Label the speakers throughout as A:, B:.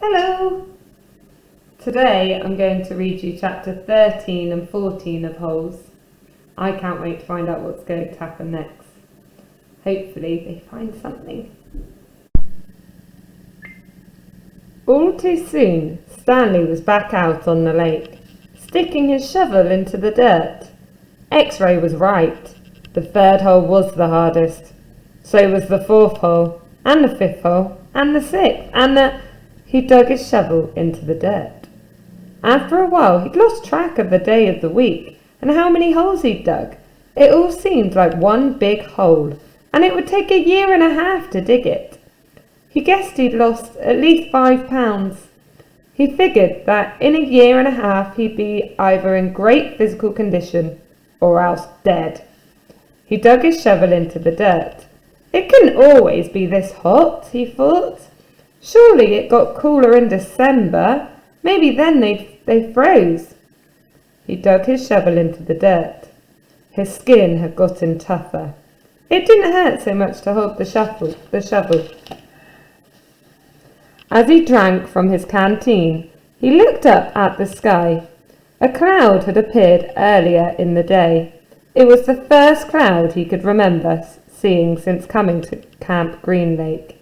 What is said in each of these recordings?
A: Hello! Today I'm going to read you chapter 13 and 14 of Holes. I can't wait to find out what's going to happen next. Hopefully they find something. All too soon, Stanley was back out on the lake, sticking his shovel into the dirt. X-Ray was right. The third hole was the hardest. So was the fourth hole, and the fifth hole, and the sixth, and the... He dug his shovel into the dirt. After a while, he'd lost track of the day of the week and how many holes he'd dug. It all seemed like one big hole, and it would take a year and a half to dig it. He guessed he'd lost at least 5 pounds. He figured that in a year and a half he'd be either in great physical condition or else dead. He dug his shovel into the dirt. It couldn't always be this hot, he thought. Surely it got cooler in December. Maybe then they froze. He dug his shovel into the dirt. His skin had gotten tougher. It didn't hurt so much to hold the shovel. As he drank from his canteen, he looked up at the sky. A cloud had appeared earlier in the day. It was the first cloud he could remember seeing since coming to Camp Green Lake.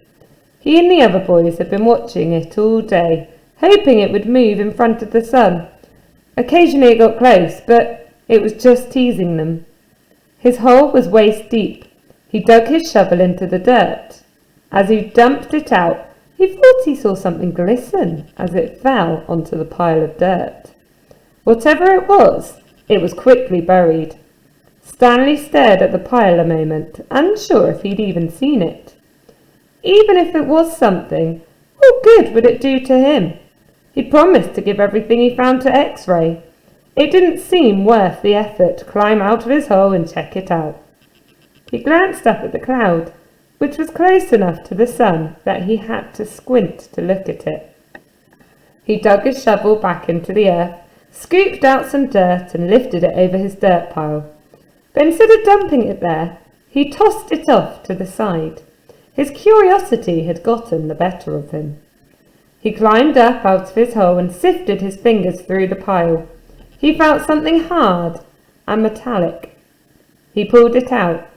A: He and the other boys had been watching it all day, hoping it would move in front of the sun. Occasionally it got close, but it was just teasing them. His hole was waist deep. He dug his shovel into the dirt. As he dumped it out, he thought he saw something glisten as it fell onto the pile of dirt. Whatever it was quickly buried. Stanley stared at the pile a moment, unsure if he'd even seen it. Even if it was something, what good would it do to him? He'd promised to give everything he found to X-Ray. It didn't seem worth the effort to climb out of his hole and check it out. He glanced up at the cloud, which was close enough to the sun that he had to squint to look at it. He dug his shovel back into the earth, scooped out some dirt and lifted it over his dirt pile. But instead of dumping it there, he tossed it off to the side. His curiosity had gotten the better of him. He climbed up out of his hole and sifted his fingers through the pile. He felt something hard and metallic. He pulled it out.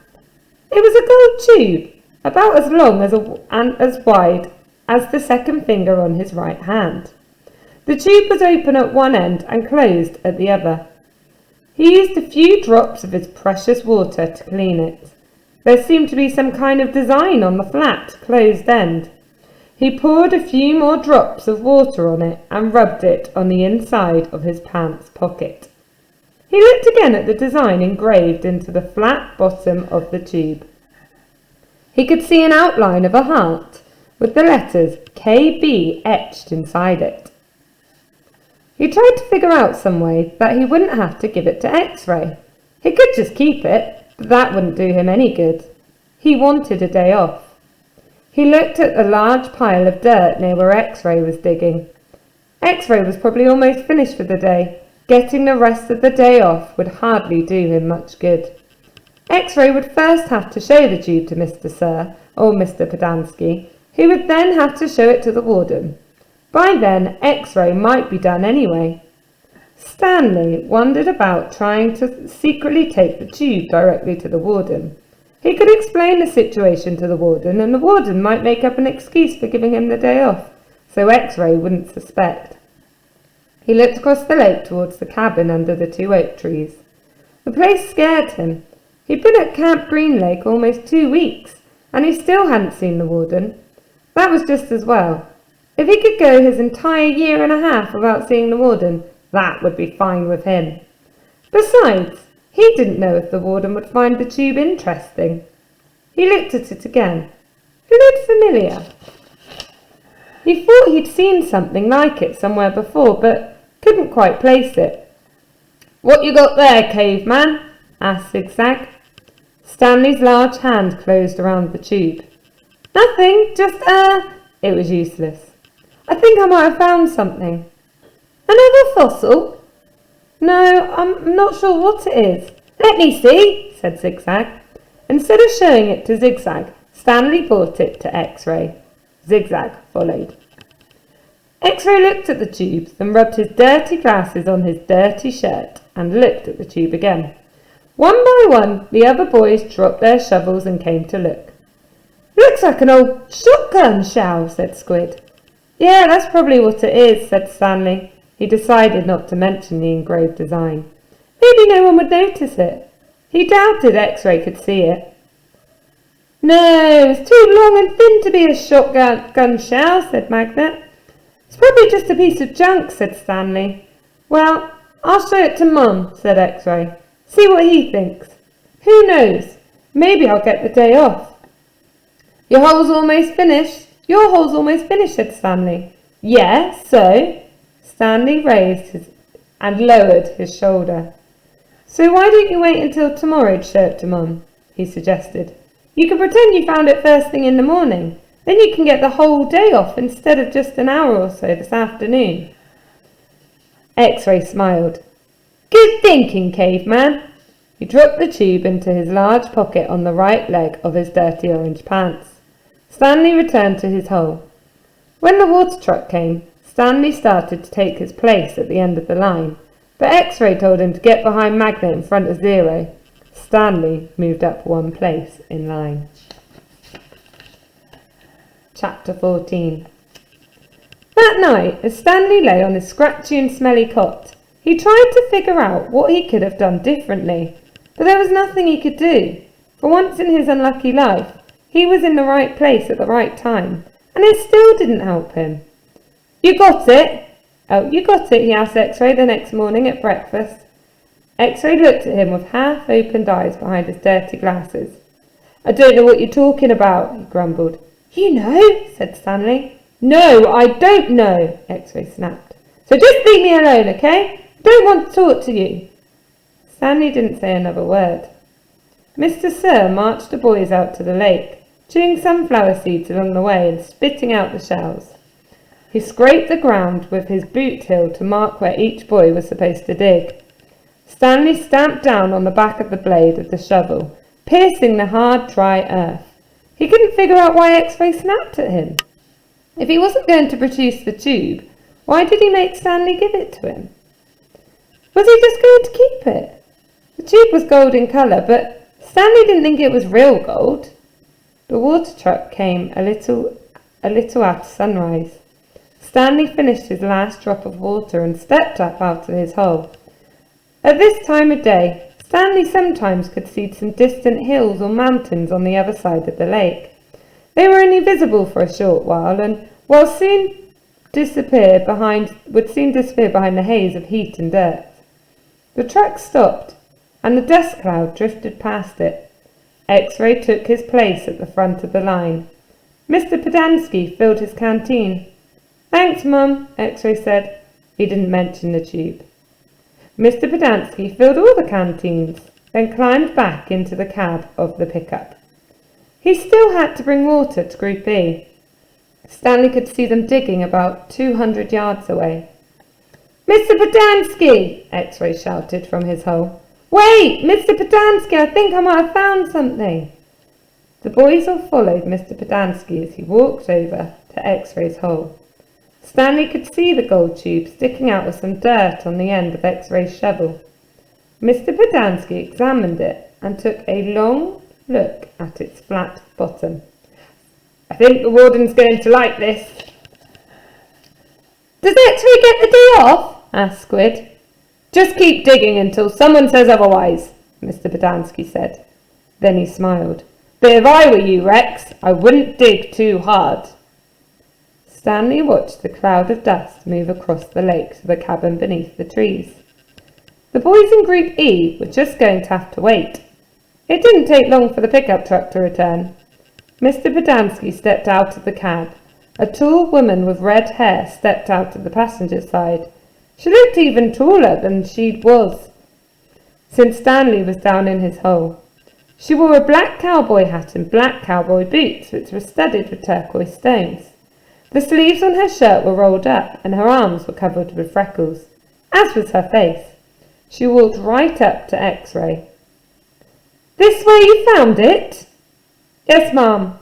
A: It was a gold tube, about as long and as wide as the second finger on his right hand. The tube was open at one end and closed at the other. He used a few drops of his precious water to clean it. There seemed to be some kind of design on the flat, closed end. He poured a few more drops of water on it and rubbed it on the inside of his pants pocket. He looked again at the design engraved into the flat bottom of the tube. He could see an outline of a heart with the letters KB etched inside it. He tried to figure out some way that he wouldn't have to give it to X-Ray. He could just keep it, but that wouldn't do him any good. He wanted a day off. He looked at the large pile of dirt near where X-Ray was digging. X-Ray was probably almost finished for the day. Getting the rest of the day off would hardly do him much good. X-Ray would first have to show the tube to Mr. Sir, or Mr. Podansky, who would then have to show it to the warden. By then, X-Ray might be done anyway. Stanley wandered about trying to secretly take the tube directly to the warden. He could explain the situation to the warden, and the warden might make up an excuse for giving him the day off, so X-Ray wouldn't suspect. He looked across the lake towards the cabin under the 2 oak trees. The place scared him. He'd been at Camp Green Lake almost 2 weeks, and he still hadn't seen the warden. That was just as well. If he could go his entire year and a half without seeing the warden, that would be fine with him. Besides, he didn't know if the warden would find the tube interesting. He looked at it again. It looked familiar. He thought he'd seen something like it somewhere before, but couldn't quite place it. "What you got there, caveman?" asked Zigzag. Stanley's large hand closed around the tube. "Nothing, just, It was useless. "I think I might have found something." "Another fossil?" "No, I'm not sure what it is." "Let me see," said Zigzag. Instead of showing it to Zigzag, Stanley brought it to X-Ray. Zigzag followed. X-Ray looked at the tubes, then rubbed his dirty glasses on his dirty shirt and looked at the tube again. One by one, the other boys dropped their shovels and came to look. "Looks like an old shotgun shell," said Squid. "Yeah, that's probably what it is," said Stanley. He decided not to mention the engraved design. Maybe no one would notice it. He doubted X-Ray could see it. "No, it's too long and thin to be a shotgun shell," said Magnet. "It's probably just a piece of junk," said Stanley. "Well, I'll show it to Mum," said X-Ray. "See what he thinks. Who knows? Maybe I'll get the day off." Your hole's almost finished, said Stanley. "Yeah, so?" Stanley raised his and lowered his shoulder. "So why don't you wait until tomorrow to show it to Mum?" he suggested. "You can pretend you found it first thing in the morning. Then you can get the whole day off instead of just an hour or so this afternoon." X-Ray smiled. "Good thinking, caveman." He dropped the tube into his large pocket on the right leg of his dirty orange pants. Stanley returned to his hole. When the water truck came, Stanley started to take his place at the end of the line, but X-Ray told him to get behind Magnet in front of Zero. Stanley moved up one place in line. Chapter 14. That night, as Stanley lay on his scratchy and smelly cot, he tried to figure out what he could have done differently, but there was nothing he could do. For once in his unlucky life, he was in the right place at the right time, and it still didn't help him. "You got it?" "Oh, you got it?" he asked X-Ray the next morning at breakfast. X-Ray looked at him with half-opened eyes behind his dirty glasses. "I don't know what you're talking about," he grumbled. "You know," said Stanley. "No, I don't know," X-Ray snapped. "So just leave me alone, okay? Don't want to talk to you." Stanley didn't say another word. Mr. Sir marched the boys out to the lake, chewing sunflower seeds along the way and spitting out the shells. He scraped the ground with his boot heel to mark where each boy was supposed to dig. Stanley stamped down on the back of the blade of the shovel, piercing the hard, dry earth. He couldn't figure out why X-Ray snapped at him. If he wasn't going to produce the tube, why did he make Stanley give it to him? Was he just going to keep it? The tube was gold in colour, but Stanley didn't think it was real gold. The water truck came a little after sunrise. Stanley finished his last drop of water and stepped up out of his hole. At this time of day, Stanley sometimes could see some distant hills or mountains on the other side of the lake. They were only visible for a short while, and would soon disappear behind the haze of heat and dirt. The truck stopped, and the dust cloud drifted past it. X-Ray took his place at the front of the line. Mr. Pedansky filled his canteen. "Thanks, Mum," X-Ray said. He didn't mention the tube. Mr. Pedansky filled all the canteens, then climbed back into the cab of the pickup. He still had to bring water to Group E. Stanley could see them digging about 200 yards away. "Mr. Pedansky!" X-Ray shouted from his hole. "Wait! Mr. Pedansky, I think I might have found something." The boys all followed Mr. Pedansky as he walked over to X-Ray's hole. Stanley could see the gold tube sticking out with some dirt on the end of X-Ray's shovel. Mr. Pedansky examined it and took a long look at its flat bottom. "I think the warden's going to like this." "Does X-Ray get the day off?" asked Squid. "Just keep digging until someone says otherwise," Mr. Pedansky said. Then he smiled. "But if I were you, Rex, I wouldn't dig too hard." Stanley watched the cloud of dust move across the lake to the cabin beneath the trees. The boys in Group E were just going to have to wait. It didn't take long for the pickup truck to return. Mr. Pedansky stepped out of the cab. A tall woman with red hair stepped out of the passenger side. She looked even taller than she was, since Stanley was down in his hole. She wore a black cowboy hat and black cowboy boots, which were studded with turquoise stones. The sleeves on her shirt were rolled up, and her arms were covered with freckles, as was her face. She walked right up to X-Ray. "This where you found it?" "Yes, ma'am."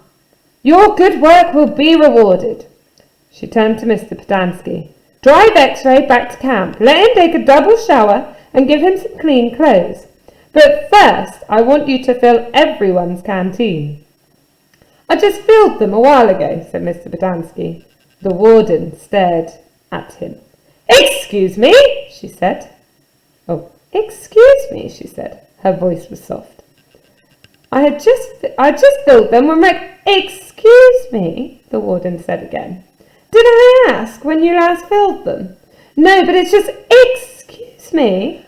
A: "Your good work will be rewarded." She turned to Mr. Pedanski. Drive X-Ray back to camp. Let him take a double shower and give him some clean clothes. But first, I want you to fill everyone's canteen. I just filled them a while ago, said Mr. Pedanski. The warden stared at him. Excuse me, she said. Oh, excuse me, she said. Her voice was soft. I just filled them when Excuse me, the warden said again. Did I ask when you last filled them? No, but it's just excuse me.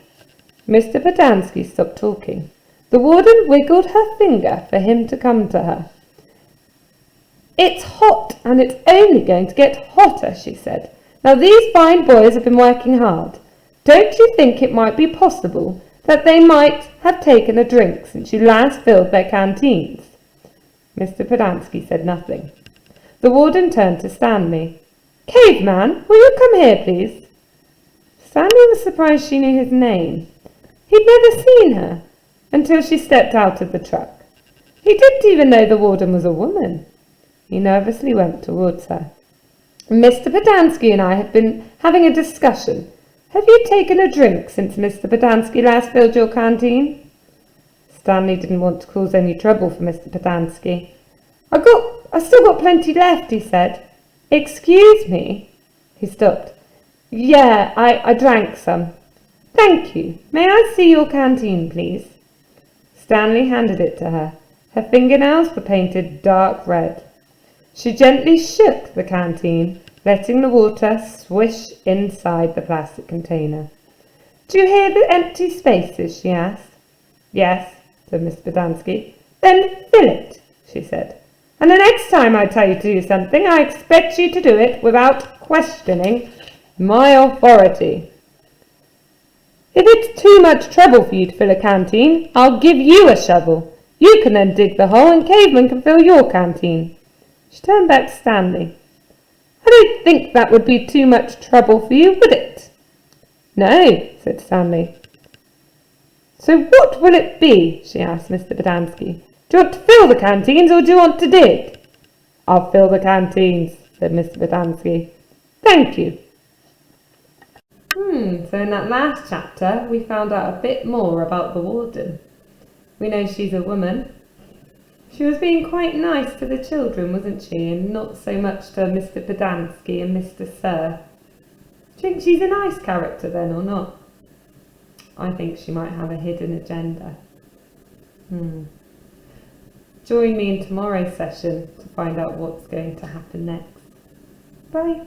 A: Mr. Pedanski stopped talking. The warden wiggled her finger for him to come to her. It's hot, and it's only going to get hotter, she said. Now these fine boys have been working hard. Don't you think it might be possible that they might have taken a drink since you last filled their canteens? Mr. Pedanski said nothing. The warden turned to Stanley. Caveman, will you come here, please? Stanley was surprised she knew his name. He'd never seen her until she stepped out of the truck. He didn't even know the warden was a woman. He nervously went towards her. Mr. Pedanski and I have been having a discussion. Have you taken a drink since Mr. Pedanski last filled your canteen? Stanley didn't want to cause any trouble for Mr. Pedanski. I still got plenty left, he said. Excuse me. He stopped. Yeah, I drank some. Thank you. May I see your canteen, please? Stanley handed it to her. Her fingernails were painted dark red. She gently shook the canteen, letting the water swish inside the plastic container. Do you hear the empty spaces? She asked. Yes, said Miss Pedanski. Then fill it, she said. And the next time I tell you to do something, I expect you to do it without questioning my authority. If it's too much trouble for you to fill a canteen, I'll give you a shovel. You can then dig the hole and Caveman can fill your canteen. She turned back to Stanley. I don't think that would be too much trouble for you, would it? No, said Stanley. So what will it be? She asked Mr. Pedanski. Do you want to fill the canteens or do you want to dig? I'll fill the canteens, said Mr. Pedanski. Thank you. So in that last chapter, we found out a bit more about the warden. We know she's a woman. She was being quite nice to the children, wasn't she? And not so much to Mr. Pedanski and Mr. Sir. Do you think she's a nice character then or not? I think she might have a hidden agenda. Join me in tomorrow's session to find out what's going to happen next. Bye.